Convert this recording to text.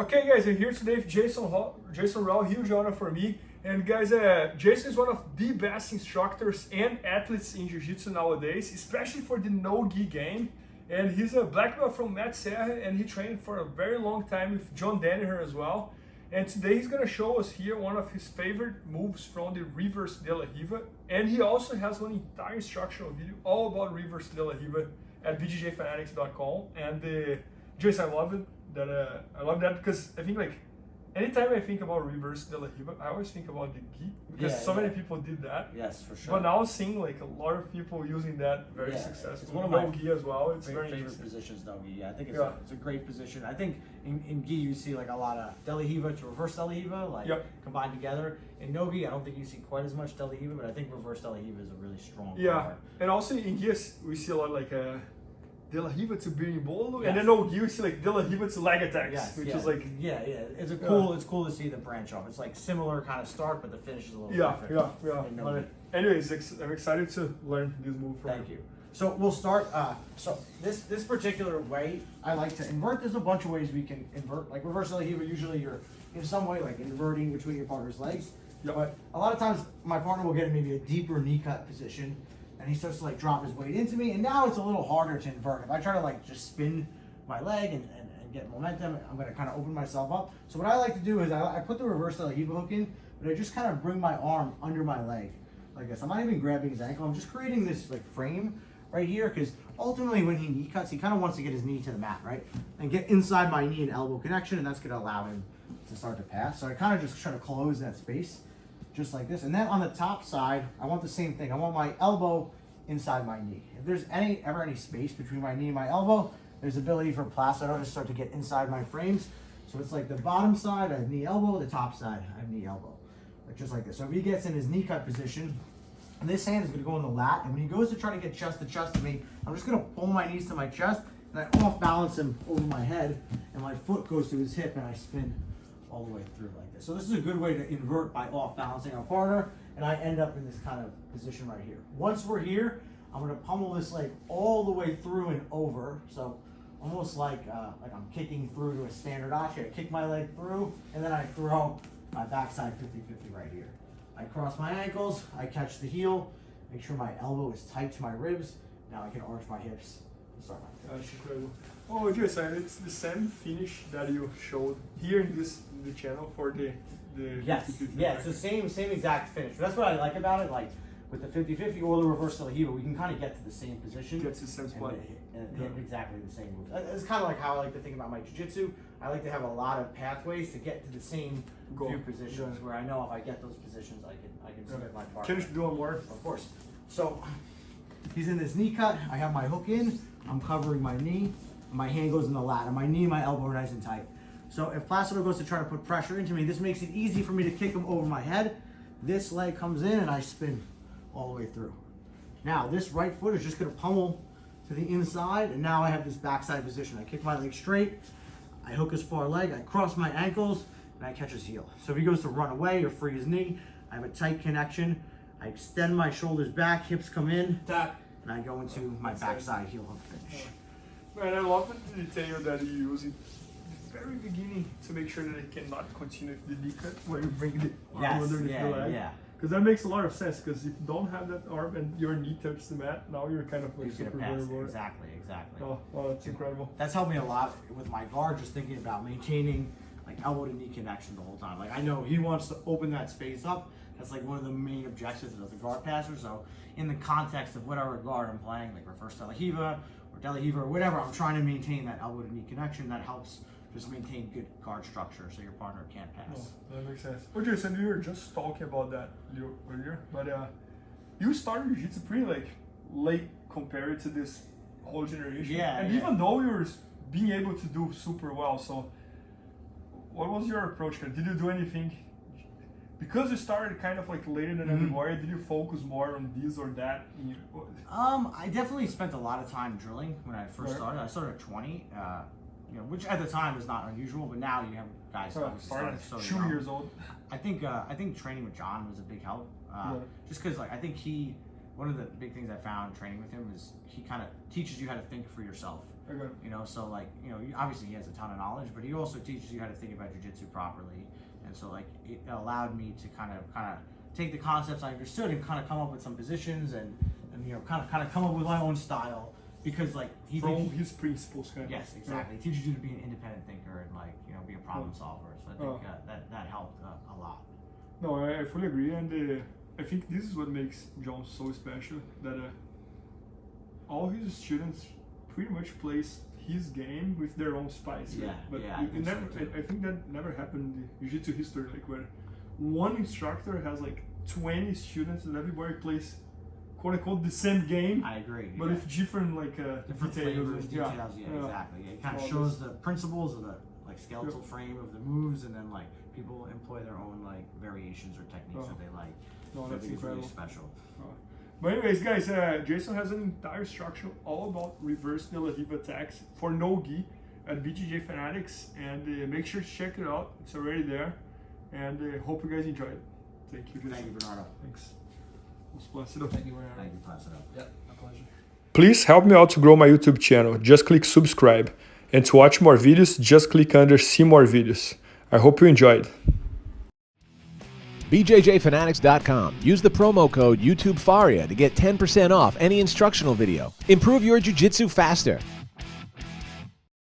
Okay guys, I'm here today with Jason Rao, huge honor for me. And guys, Jason is one of the best instructors and athletes in Jiu-Jitsu nowadays, especially for the no-gi game. And he's a black belt from Matt Serra, and he trained for a very long time with John Danaher as well. And today he's gonna show us here one of his favorite moves from the Reverse de la Riva. And he also has one entire instructional video all about Reverse de la Riva at IBJJFanatics.com. And Jason, I love it. I love that because I think like anytime I think about Reverse de la Riva, I always think about the gi because many people did that. Yes, for sure. But now seeing like a lot of people using that very successfully. It's one of my gi as well. It's very favorite positions, no gi. Yeah, I think it's a great position. I think in gi you see like a lot of de la Riva to reverse de la Riva, like combined together. In no gi, I don't think you see quite as much de la Riva, but I think reverse de la Riva is a really strong power. And also in gi we see a lot like de la Riva to berimbolo, and then no gi you see like de la Riva to leg attacks, which is like it's cool to see the branch off. It's like similar kind of start, but the finish is a little different. Anyways, I'm excited to learn this move from you. So we'll start. So this particular way I like to invert. There's a bunch of ways we can invert. Like reverse de la Riva, usually you're in some way like inverting between your partner's legs. But a lot of times my partner will get in maybe a deeper knee cut position, and he starts to like drop his weight into me, and now it's a little harder to invert. If I try to like just spin my leg and get momentum, I'm gonna kind of open myself up. So what I like to do is I put the reverse de la Riva hook in, but I just kind of bring my arm under my leg like this. I'm not even grabbing his ankle. I'm just creating this like frame right here, because ultimately when he knee cuts, he kind of wants to get his knee to the mat, right? And get inside my knee and elbow connection, and that's gonna allow him to start to pass. So I kind of just try to close that space, just like this. And then on the top side, I want the same thing. I want my elbow inside my knee. If there's ever any space between my knee and my elbow, there's ability for Placido to start to get inside my frames. So it's like the bottom side, I have knee elbow, the top side, I have knee elbow. Like just like this. So if he gets in his knee cut position, and this hand is gonna go in the lat, and when he goes to try to get chest to chest to me, I'm just gonna pull my knees to my chest, and I off balance him over my head, and my foot goes to his hip, and I spin all the way through like this. So this is a good way to invert by off balancing our partner, and I end up in this kind of position right here. Once we're here, I'm gonna pummel this leg all the way through and over. So almost like I'm kicking through to a standard ashi. I kick my leg through, and then I throw my backside 50-50 right here. I cross my ankles, I catch the heel, make sure my elbow is tight to my ribs. Now I can arch my hips and start my finish. That's incredible. Oh, Jason, it's the same finish that you showed here in the channel for the 50-50. Yeah, it's the same exact finish. That's what I like about it. Like with the 50-50 or the reverse de la Riva, we can kind of get to the same position. Get to the same spot. And hit exactly the same moves. It's kind of like how I like to think about my jiu-jitsu. I like to have a lot of pathways to get to the same few positions where I know if I get those positions, I can submit my partner. Can you do one more? Of course. So he's in this knee cut. I have my hook in. I'm covering my knee. My hand goes in the lat, and my knee and my elbow are nice and tight. So if Placido goes to try to put pressure into me, this makes it easy for me to kick him over my head. This leg comes in, and I spin all the way through. Now this right foot is just going to pummel to the inside, and now I have this backside position. I kick my leg straight, I hook his far leg, I cross my ankles, and I catch his heel. So if he goes to run away or free his knee, I have a tight connection. I extend my shoulders back, hips come in, and I go into my backside heel hook finish. Man, I love the detail that you use in the very beginning to make sure that it cannot continue with the knee cut when you bring the arm underneath the leg. Because that makes a lot of sense, because if you don't have that arm and your knee touches the mat, now you're kind of like super vulnerable. Exactly. Oh, that's incredible. That's helped me a lot with my guard, just thinking about maintaining like elbow to knee connection the whole time. Like I know he wants to open that space up. That's like one of the main objectives of the guard passer. So in the context of whatever guard I'm playing, like reverse de la Riva or de la Riva or whatever, I'm trying to maintain that elbow to knee connection. That helps just maintain good guard structure so your partner can't pass. Oh, that makes sense. Oh, Jason, we were just talking about that earlier, but you started jiu-jitsu pretty like late compared to this whole generation. Even though you were being able to do super well, so what was your approach here? Did you do anything? Because you started kind of like later than everybody, did you focus more on this or that? I definitely spent a lot of time drilling when I first started. I started at 20. Which at the time was not unusual, but now you have guys starting so 2 years old. I think training with John was a big help. Just because like I think he one of the big things I found training with him is he kind of teaches you how to think for yourself. Okay. You know, so like, you know, obviously he has a ton of knowledge, but he also teaches you how to think about jiu-jitsu properly. And so like it allowed me to kind of take the concepts I understood and kind of come up with some positions and you know, kind of come up with my own style, because like from his principles, kind of. Yes, exactly. He teaches you to be an independent thinker and like, you know, be a problem solver. So I think that helped a lot. No, I fully agree, and I think this is what makes John so special, that all his students pretty much plays his game with their own spice. Yeah, right? But yeah, I think that never happened in jiu-jitsu history, like where one instructor has like 20 students and everybody plays quote unquote the same game. I agree. But with different like different flavors, details. Yeah, exactly. Yeah, it kind of shows the principles of the like skeletal frame of the moves, and then like people employ their own like variations or techniques that they like. No, that's incredible. Really special. But anyways, guys, Jason has an entire instruction all about reverse de la Riva attacks for no gi at BJJ Fanatics, and make sure to check it out. It's already there, and hope you guys enjoyed it. Thank you, Jason. Thank you, Bernardo. Thanks. Let's bless it up. Thank you, Bernardo. Thank you, bless it up. Yep, my pleasure. Please help me out to grow my YouTube channel. Just click subscribe. And to watch more videos, just click under see more videos. I hope you enjoyed. BJJFanatics.com. Use the promo code YouTubeFaria to get 10% off any instructional video. Improve your jiu-jitsu faster.